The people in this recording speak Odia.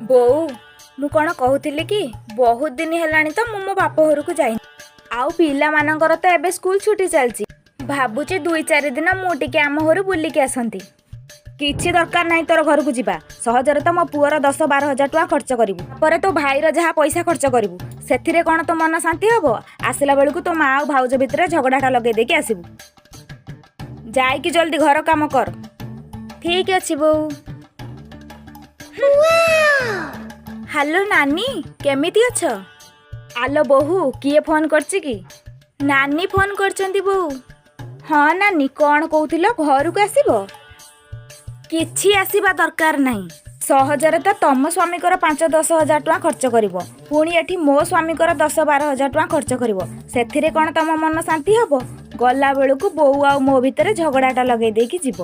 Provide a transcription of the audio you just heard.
ବୋଉ ମୁଁ କ'ଣ କହୁଥିଲି କି ବହୁତ ଦିନ ହେଲାଣି ତ ମୁଁ ମୋ ବାପ ଘରକୁ ଯାଇନି। ଆଉ ପିଲାମାନଙ୍କର ତ ଏବେ ସ୍କୁଲ ଛୁଟି ଚାଲିଛି। ଭାବୁଛି 2-4 ଦିନ ମୁଁ ଟିକେ ଆମ ଘରୁ ବୁଲିକି ଆସନ୍ତି। କିଛି ଦରକାର ନାହିଁ ତୋର ଘରକୁ ଯିବା। ସହଜରେ ତ ମୋ ପୁଅର 10-12 ହଜାର ଟଙ୍କା ଖର୍ଚ୍ଚ କରିବୁ। ପରେ ତୋ ଭାଇର ଯାହା ପଇସା ଖର୍ଚ୍ଚ କରିବୁ। ସେଥିରେ କ'ଣ ତୋ ମନ ଶାନ୍ତି ହବ? ଆସିଲା ବେଳକୁ ତୋ ମା ଆଉ ଭାଉଜ ଭିତରେ ଝଗଡ଼ାଟା ଲଗେଇ ଦେଇକି ଆସିବୁ। ଯାଇକି ଜଲ୍ଦି ଘର କାମ କର। ଠିକ୍ ଅଛି ବୋଉ। ହ୍ୟାଲୋ ନାନୀ, କେମିତି ଅଛ? ଆଲୋ ବୋହୁ, କିଏ ଫୋନ୍ କରିଛି କି? ନାନୀ ଫୋନ୍ କରିଛନ୍ତି ବୋଉ। ହଁ ନାନୀ, କ'ଣ କହୁଥିଲ? ଘରକୁ ଆସିବ? କିଛି ଆସିବା ଦରକାର ନାହିଁ। ସହଜରେ ତ ତମ ସ୍ୱାମୀଙ୍କର 5-10 ହଜାର ଟଙ୍କା ଖର୍ଚ୍ଚ କରିବ, ପୁଣି ଏଠି ମୋ ସ୍ୱାମୀଙ୍କର 10-12 ହଜାର ଟଙ୍କା ଖର୍ଚ୍ଚ କରିବ। ସେଥିରେ କ'ଣ ତମ ମନ ଶାନ୍ତି ହବ? ଗଲା ବେଳକୁ ବୋଉ ଆଉ ମୋ ଭିତରେ ଝଗଡ଼ାଟା ଲଗେଇ ଦେଇକି ଯିବ।